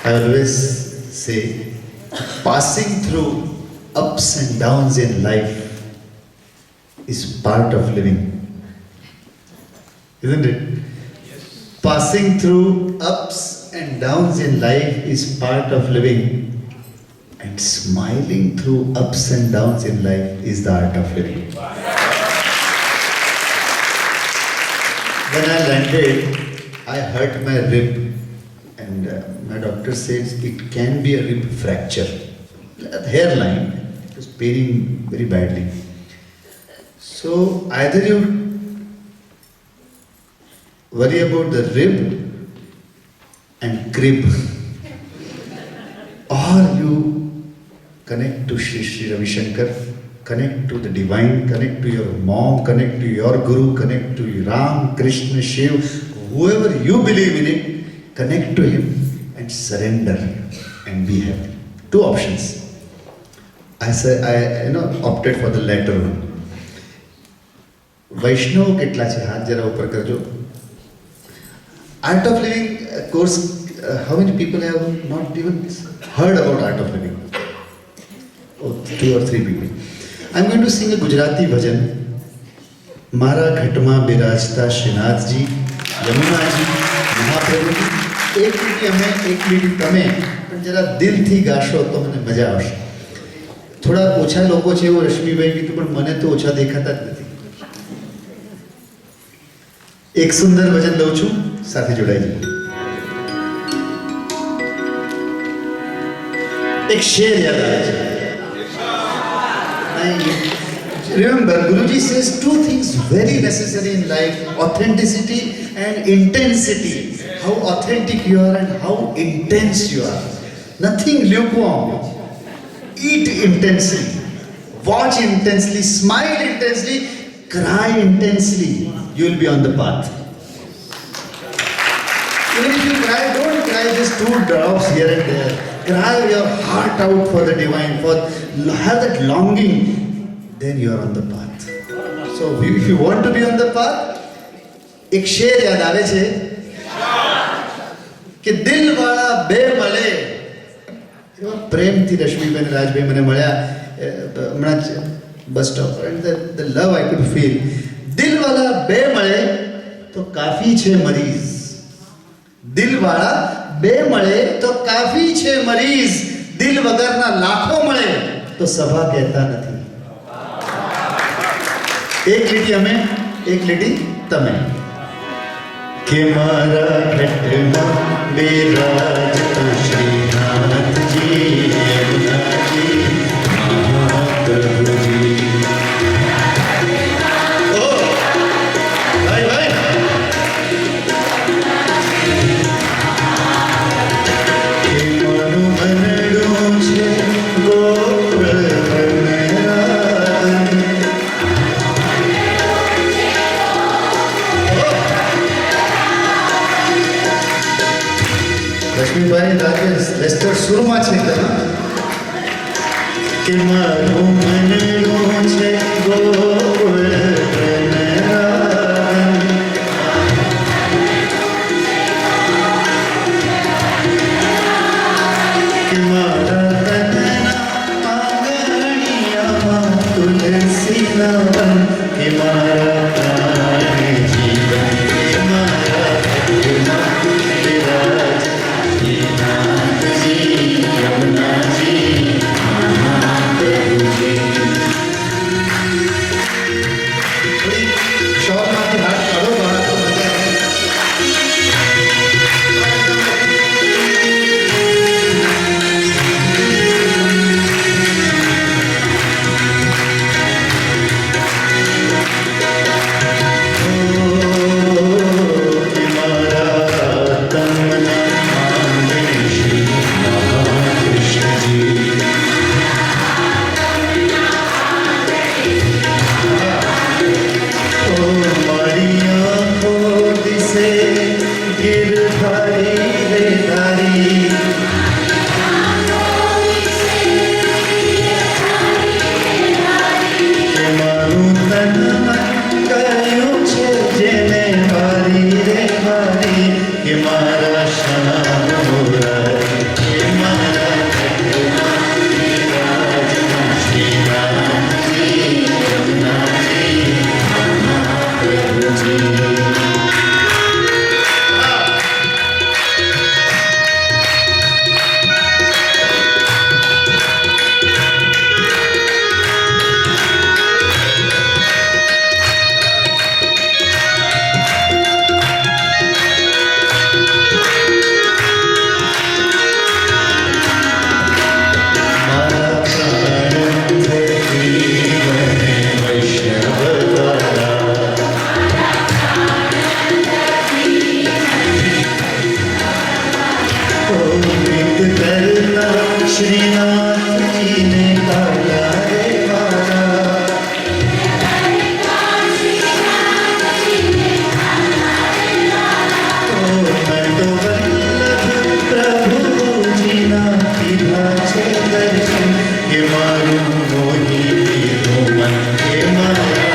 I always say, passing through ups and downs in life is part of living. Isn't it? Passing through ups and downs in life is part of living. And smiling through ups and downs in life is the art of living. When I landed, I hurt my rib, and my doctor says it can be a rib fracture. The hairline was paining very badly. So either you worry about the rib and crib, or you connect to Shri Ravi Shankar, connect to the divine, connect to your mom, connect to your guru, connect to Ram, Krishna, Shiv, whoever you believe in it, connect to him and surrender and be happy. Two options. I opted for the latter one. વૈષ્ણવ કેટલા છે? હાથ જરા ઉપર કરજો. Art of Living course, how many people have not even heard about Art of Living? Oh, 2 or 3 people. I'm going to sing a Gujarati bhajan. મારા ઘટમાં બિરાજતા શ્રીનાથજી, યમુનાજી, મહાપ્રભુજી. એક લીટી અમે, એક લીટી તમે, પણ જરા દિલથી ગાશો તો મને મજા આવશે. થોડા ઓછા લોકો છે એવું રશ્મિભાઈ કીધું, પણ મને તો ઓછા દેખાતા જ નથી. એક સુંદર ભજન લઉં છું, સાથે જોડાઈ જજો. એક શેર યાદ આવે છે. Remember, Guruji says two things very necessary in life: authenticity and intensity. How authentic you are and how intense you are. Nothing lukewarm. Eat intensely, watch intensely, smile intensely, cry intensely. You will be on the path. Even if you cry, don't cry just 2 drops here and there. Cry your heart out for the divine, have that longing. Then you are on the path. So if you want to be on the path, એક share યાદ આવે છે કે દિલ વાળા બે મળે. એવા પ્રેમથી રશ્મિબેન, રાજભાઈ મને મળ્યા હમણાં જ bus stop, and the love I could feel. દિલ વાળા બે મળે તો કાફી છે મરીઝ. દિલ વાળા બે મળે તો કાફી છે મરીઝ. દિલ વગરના લાખો મળે તો સભા કહેતા નથી. એક લીટી અમે, એક લીટી તમે. કે મારા ઘટમાં બિરાજતા શ્રીનાથજી, યમુનાજી, મહાપ્રભુજી. ઓ ભાઈ ભાઈ, કે મારું મનડું છે ગોવર્ધન. લક્ષ્મીભાઈ રાજેશ લેસ્ટર સુરમાં છે કે મારું મનડું છે ગોવર્ધન. કે મારા તનના આંગણિયામાં તુલસીના વન. કે મારા પ્રાણ જીવન, કે મારા ભક્તમાં બિરાજ શ્રીનાથજી, યમુનાજી, મહાપ્રભુજી. श्रीनाथ जी ने काला रे वाला। मैं तो वल्लभ प्रभु जी ना पीधा छे दर्शन के मारू मोही पीधो मन के माया।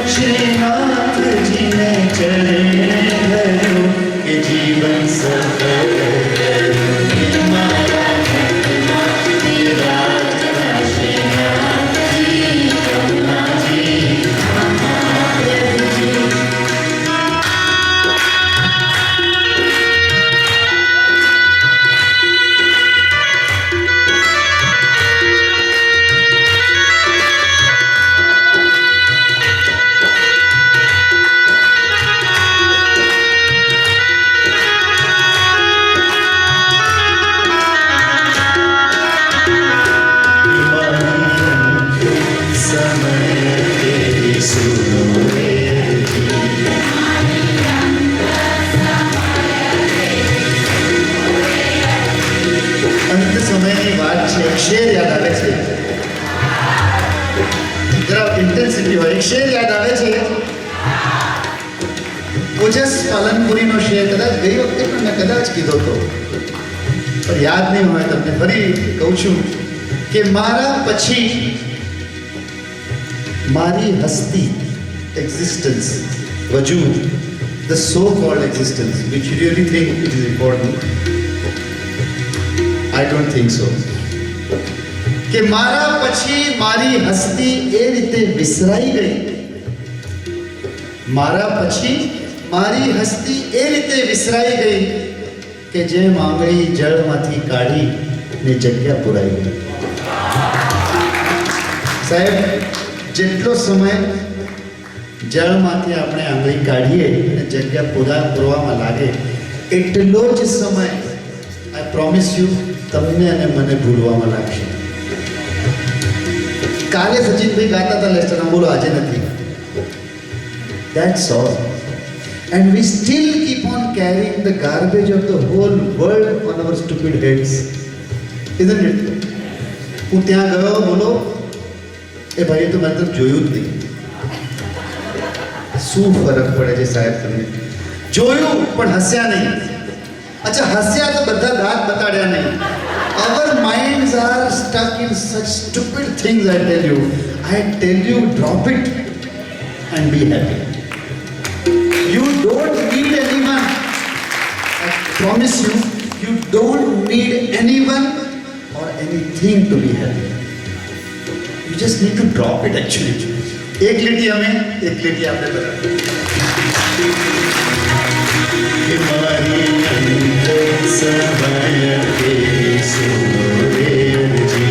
श्रीनाथ जी ने चरण धरो के जीवन सफल करो। माया श्रीनाथ जी करुणा जी महादेव जी। અંત સમયની વાત છે, એક શેર યાદ આવે છે, જરા ઇન્ટેન્સિટી હોય. એક શેર યાદ આવે છે, ઓજસ પાલનપુરીનો શેર, કદાચ ગઈ વખતે પણ મેં કદાચ કીધો હતો, પણ યાદ નહીં હોય તમને ફરી કહું છું કે મારા પછી મારી હસ્તી, existence, વજૂદ, the so called existence, which you really think it is important, I don't think so. કે મારા પછી મારી હસ્તી એ રીતે વિસરાઈ ગઈ, મારા પછી મારી હસ્તી એ રીતે વિસરાઈ ગઈ કે જેમ આંગળી જળમાંથી કાઢી ને જગ્યા પુરાઈ ગઈ. સાહેબ, જેટલો સમય જળમાંથી આપણે આંગળી કાઢીએ અને જગ્યા પૂરવામાં લાગે, એટલો જ સમય આઈ પ્રોમિસ યુ તમને અને મને ભૂલવામાં લાગશે. કાલે સચિનભાઈ ગાતા હતા લેસ્ટરના, બોલો આજે નથી. That's all. And we still keep on carrying the garbage of the whole world on our stupid heads. Isn't it? હું ત્યાં ગયો, બોલો, એ ભાઈ તો મેં તો જોયું જ નહીં. શું ફરક પડે છે સાહેબ તમને? જોયું પણ હસ્યા નહીં. અચ્છા, હસ્યા તો બધા દાંત બતાડ્યા નહીં. Our minds are stuck in such stupid things. I tell you, drop it and be happy. You don't need anyone. I promise you, you don't need anyone or anything to be happy. You just need to drop it actually. एक लिटी हमें, एक लिटी आपने बता. हमारी अंतर समय के सुनो रे जी,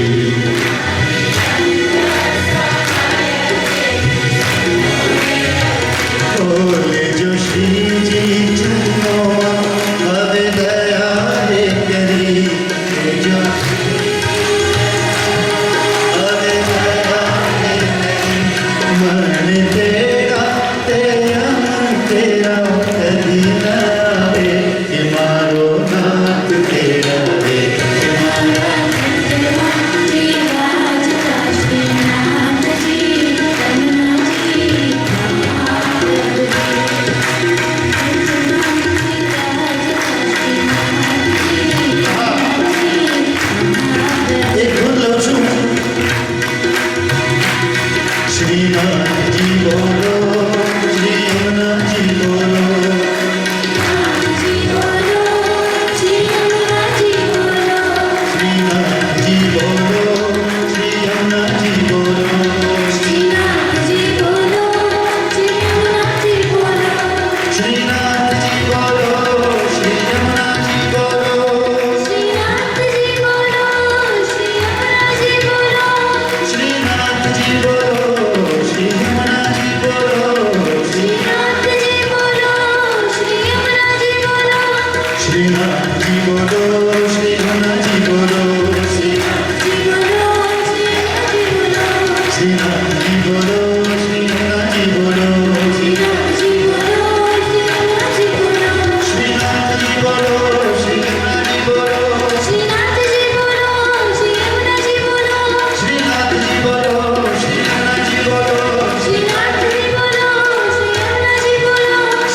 बोले जो श्री जी चुनो हवे दया रे करी, जो हवे दया रे करी, मन तेरा तेरा तेरा श्रीनाथ जी बोलो, श्री रमन जी बोलो, श्रीनाथ जी बोलो, श्रीनाथ जी बोलो, श्री रमन जी बोलो, श्रीनाथ जी बोलो, श्रीनाथ जी बोलो, श्री रमन जी बोलो, श्रीनाथ जी बोलो, श्री रमन जी बोलो, श्रीनाथ जी बोलो, श्री रमन जी बोलो, श्रीनाथ जी बोलो,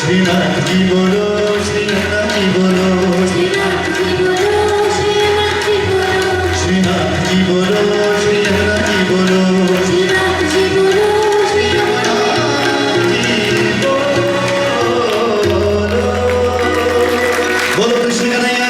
श्री रमन जी बोलो, श्रीनाथ जी बोलो, श्रीनाथ जी बोलो, श्री रमन जी बोलो, श्रीनाथ जी बोलो, श्री रमन जी बोलो, श्रीनाथ जी बोलो, श्री रमन जी बोलो, बोलो कृष्ण कन्हैया